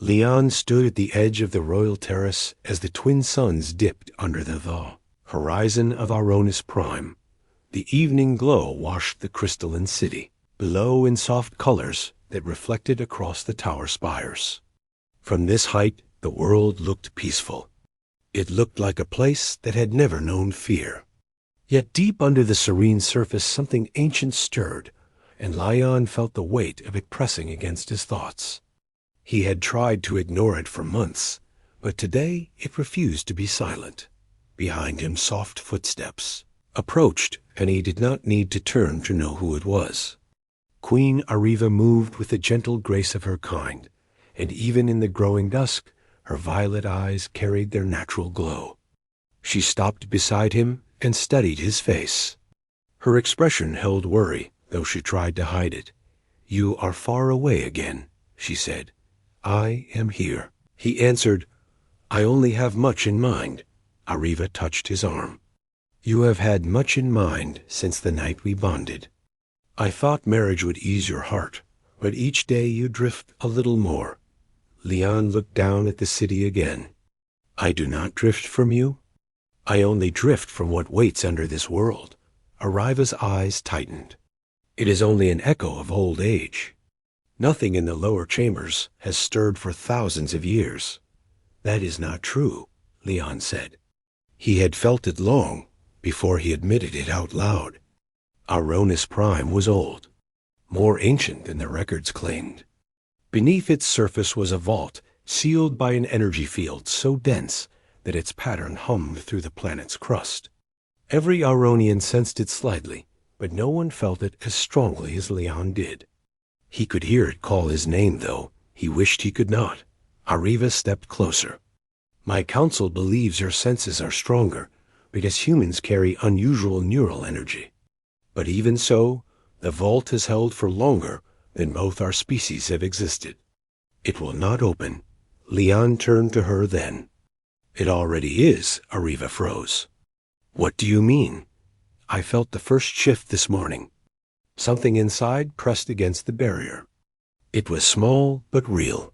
Leon stood at the edge of the royal terrace as the twin suns dipped under the horizon of Aronis Prime. The evening glow washed the crystalline city, below in soft colors that reflected across the tower spires. From this height, the world looked peaceful. It looked like a place that had never known fear. Yet deep under the serene surface something ancient stirred, and Leon felt the weight of it pressing against his thoughts. He had tried to ignore it for months, but today it refused to be silent. Behind him soft footsteps approached, and he did not need to turn to know who it was. Queen Arriva moved with the gentle grace of her kind, and even in the growing dusk, her violet eyes carried their natural glow. She stopped beside him and studied his face. Her expression held worry, though she tried to hide it. "You are far away again," she said. "I am here." He answered, "I only have much in mind." Arriva touched his arm. "You have had much in mind since the night we bonded. I thought marriage would ease your heart, but each day you drift a little more." Leon looked down at the city again. "I do not drift from you. I only drift from what waits under this world." Arriva's eyes tightened. "It is only an echo of old age. Nothing in the lower chambers has stirred for thousands of years." "That is not true," Leon said. He had felt it long before he admitted it out loud. Aronis Prime was old, more ancient than the records claimed. Beneath its surface was a vault sealed by an energy field so dense that its pattern hummed through the planet's crust. Every Aronian sensed it slightly, but no one felt it as strongly as Leon did. He could hear it call his name, though he wished he could not. Arriva stepped closer. "My council believes your senses are stronger because humans carry unusual neural energy. But even so, the vault has held for longer than both our species have existed. It will not open." Leon turned to her then. "It already is," Arriva froze. "What do you mean?" "I felt the first shift this morning." Something inside pressed against the barrier. It was small but real.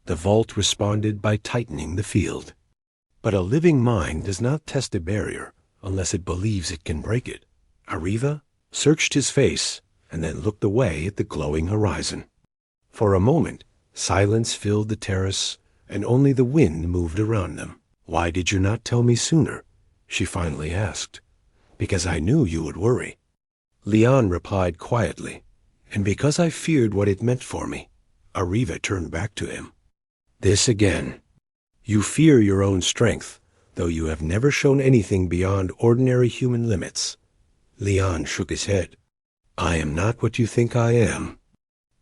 The vault responded by tightening the field. But a living mind does not test a barrier unless it believes it can break it. Arriva searched his face and then looked away at the glowing horizon. For a moment, silence filled the terrace, and only the wind moved around them. "Why did you not tell me sooner?" she finally asked. "Because I knew you would worry." Leon replied quietly, "And because I feared what it meant for me." Arriva turned back to him. "This again. You fear your own strength, though you have never shown anything beyond ordinary human limits." Leon shook his head. "I am not what you think I am.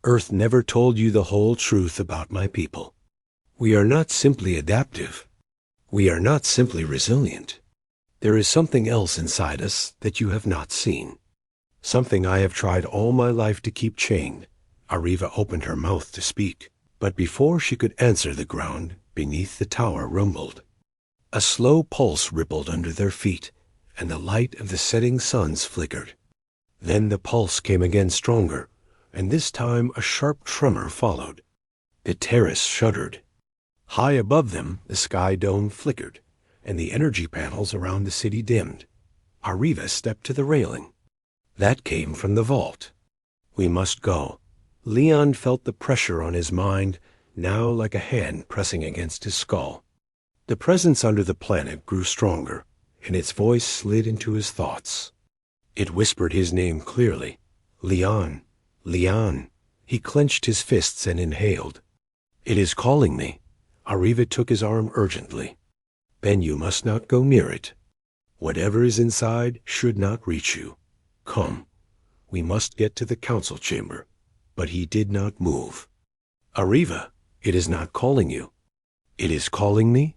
Earth never told you the whole truth about my people. We are not simply adaptive. We are not simply resilient. There is something else inside us that you have not seen. Something I have tried all my life to keep chained." Arriva opened her mouth to speak, but before she could answer, the ground beneath the tower rumbled. A slow pulse rippled under their feet, and the light of the setting suns flickered. Then the pulse came again stronger, and this time a sharp tremor followed. The terrace shuddered. High above them, the sky dome flickered, and the energy panels around the city dimmed. Arriva stepped to the railing. That came from the vault. "We must go." Leon felt the pressure on his mind, now like a hand pressing against his skull. The presence under the planet grew stronger, and its voice slid into his thoughts. It whispered his name clearly. "Leon, Leon." He clenched his fists and inhaled. "It is calling me." Arriva took his arm urgently. "Then you must not go near it. Whatever is inside should not reach you. Come, we must get to the council chamber." But he did not move. "Arriva, it is not calling you." "It is calling me?"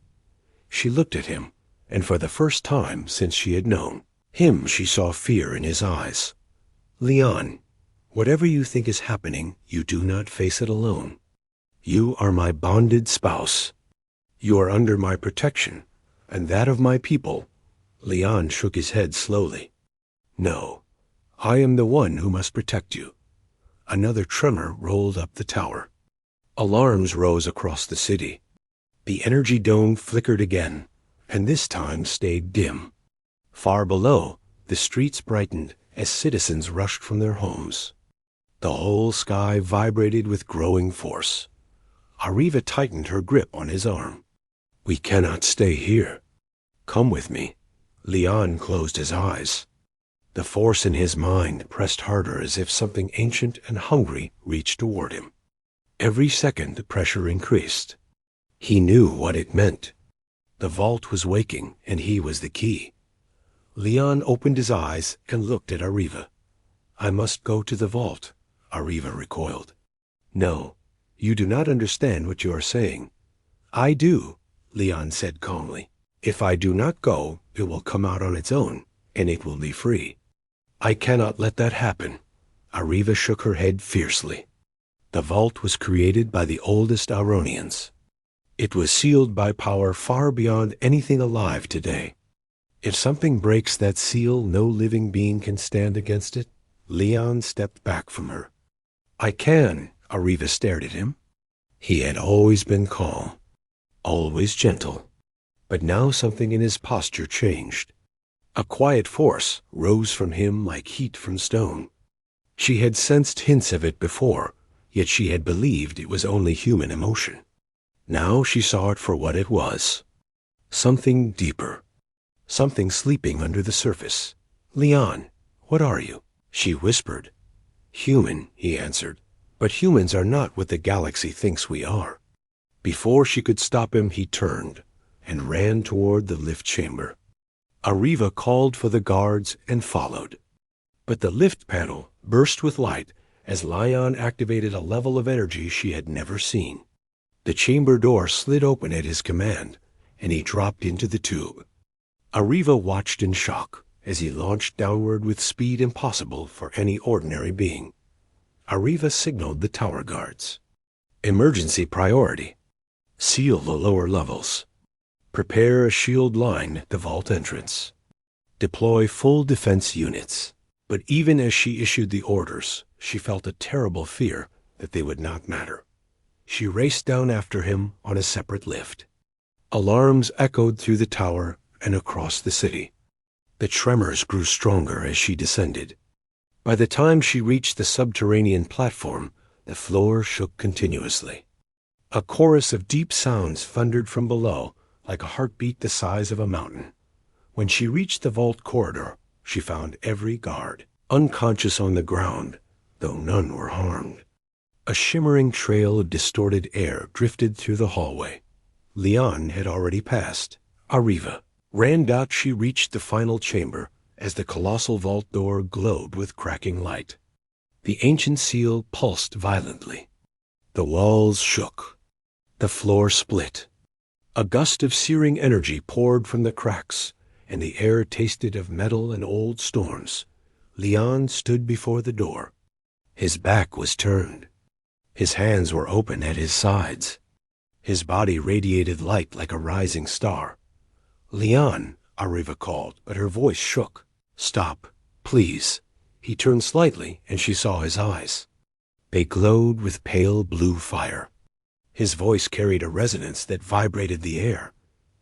She looked at him, and for the first time since she had known him, she saw fear in his eyes. "Leon, whatever you think is happening, you do not face it alone. You are my bonded spouse. You are under my protection, and that of my people." Leon shook his head slowly. "No, I am the one who must protect you." Another tremor rolled up the tower. Alarms rose across the city. The energy dome flickered again, and this time stayed dim. Far below, the streets brightened as citizens rushed from their homes. The whole sky vibrated with growing force. Arriva tightened her grip on his arm. "We cannot stay here. Come with me." Leon closed his eyes. The force in his mind pressed harder as if something ancient and hungry reached toward him. Every second the pressure increased. He knew what it meant. The vault was waking, and he was the key. Leon opened his eyes and looked at Arriva. "I must go to the vault," Arriva recoiled. "No, you do not understand what you are saying." "I do," Leon said calmly. "If I do not go, it will come out on its own, and it will be free." "I cannot let that happen." Arriva shook her head fiercely. The vault was created by the oldest Auronians. It was sealed by power far beyond anything alive today. If something breaks that seal, no living being can stand against it. Leon stepped back from her. "I can," Arriva stared at him. He had always been calm, always gentle, but now something in his posture changed. A quiet force rose from him like heat from stone. She had sensed hints of it before, yet she had believed it was only human emotion. Now she saw it for what it was. Something deeper. Something sleeping under the surface. "Leon, what are you?" she whispered. "Human," he answered, "but humans are not what the galaxy thinks we are." Before she could stop him, he turned and ran toward the lift chamber. Arriva called for the guards and followed. But the lift panel burst with light as Leon activated a level of energy she had never seen. The chamber door slid open at his command, and he dropped into the tube. Arriva watched in shock as he launched downward with speed impossible for any ordinary being. Arriva signaled the tower guards. "Emergency priority. Seal the lower levels. Prepare a shield line at the vault entrance. Deploy full defense units." But even as she issued the orders, she felt a terrible fear that they would not matter. She raced down after him on a separate lift. Alarms echoed through the tower and across the city. The tremors grew stronger as she descended. By the time she reached the subterranean platform, the floor shook continuously. A chorus of deep sounds thundered from below, like a heartbeat the size of a mountain. When she reached the vault corridor, she found every guard unconscious on the ground, though none were harmed. A shimmering trail of distorted air drifted through the hallway. Leon had already passed. Arriva ran out. She reached the final chamber as the colossal vault door glowed with cracking light. The ancient seal pulsed violently. The walls shook. The floor split. A gust of searing energy poured from the cracks, and the air tasted of metal and old storms. Leon stood before the door. His back was turned. His hands were open at his sides. His body radiated light like a rising star. "Leon," Arriva called, but her voice shook. "Stop, please." He turned slightly, and she saw his eyes. They glowed with pale blue fire. His voice carried a resonance that vibrated the air.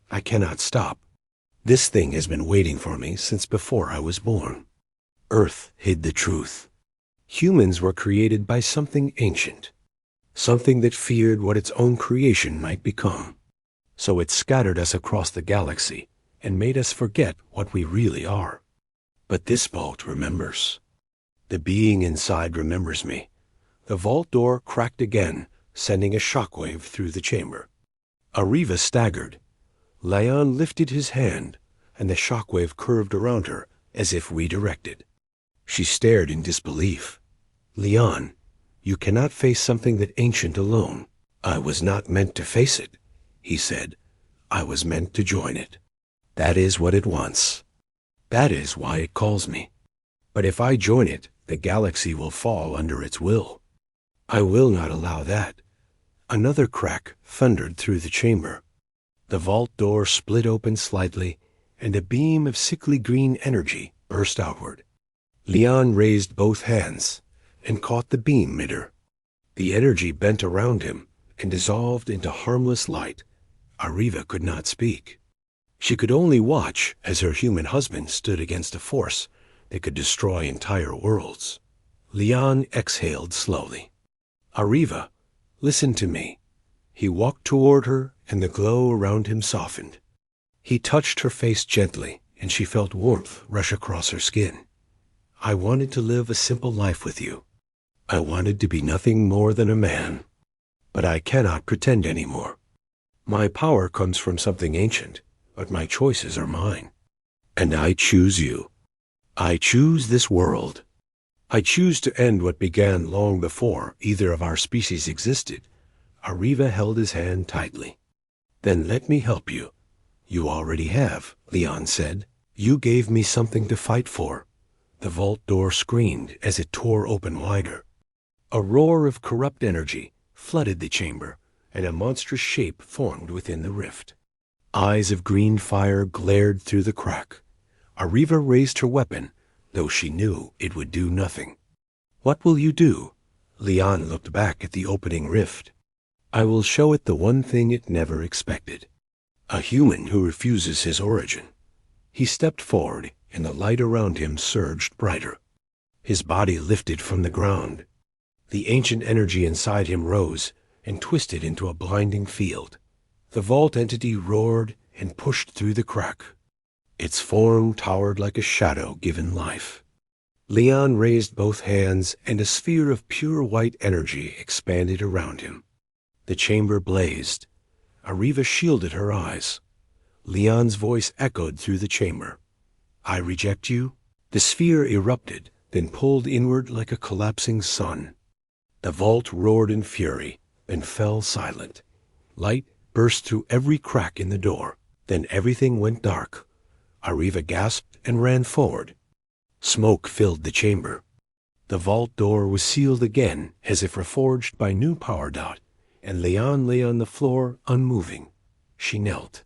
"I cannot stop. This thing has been waiting for me since before I was born." Earth hid the truth. Humans were created by something ancient, something that feared what its own creation might become. So it scattered us across the galaxy and made us forget what we really are. But this vault remembers. The being inside remembers me. The vault door cracked again, sending a shockwave through the chamber. Arriva staggered. Leon lifted his hand, and the shockwave curved around her as if redirected. She stared in disbelief. "Leon, you cannot face something that ancient alone." "I was not meant to face it," he said. "I was meant to join it. That is what it wants. That is why it calls me. But if I join it, the galaxy will fall under its will. I will not allow that." Another crack thundered through the chamber. The vault door split open slightly, and a beam of sickly green energy burst outward. Leon raised both hands and caught the beam midder. The energy bent around him, and dissolved into harmless light. Arriva could not speak. She could only watch as her human husband stood against a force that could destroy entire worlds. Leon exhaled slowly. Arriva, listen to me. He walked toward her, and the glow around him softened. He touched her face gently, and she felt warmth rush across her skin. I wanted to live a simple life with you. I wanted to be nothing more than a man. But I cannot pretend anymore. My power comes from something ancient, but my choices are mine. And I choose you. I choose this world. I choose to end what began long before either of our species existed. Arriva held his hand tightly. Then let me help you. You already have, Leon said. You gave me something to fight for. The vault door screamed as it tore open wider. A roar of corrupt energy flooded the chamber, and a monstrous shape formed within the rift. Eyes of green fire glared through the crack. Arriva raised her weapon, though she knew it would do nothing. What will you do? Leon looked back at the opening rift. I will show it the one thing it never expected. A human who refuses his origin. He stepped forward, and the light around him surged brighter. His body lifted from the ground. The ancient energy inside him rose and twisted into a blinding field. The vault entity roared and pushed through the crack. Its form towered like a shadow given life. Leon raised both hands, and a sphere of pure white energy expanded around him. The chamber blazed. Arriva shielded her eyes. Leon's voice echoed through the chamber. I reject you? The sphere erupted, then pulled inward like a collapsing sun. The vault roared in fury, then fell silent. Light burst through every crack in the door. Then everything went dark. Arriva gasped and ran forward. Smoke filled the chamber. The vault door was sealed again, as if reforged by new power dot, and Leon lay on the floor unmoving. She knelt.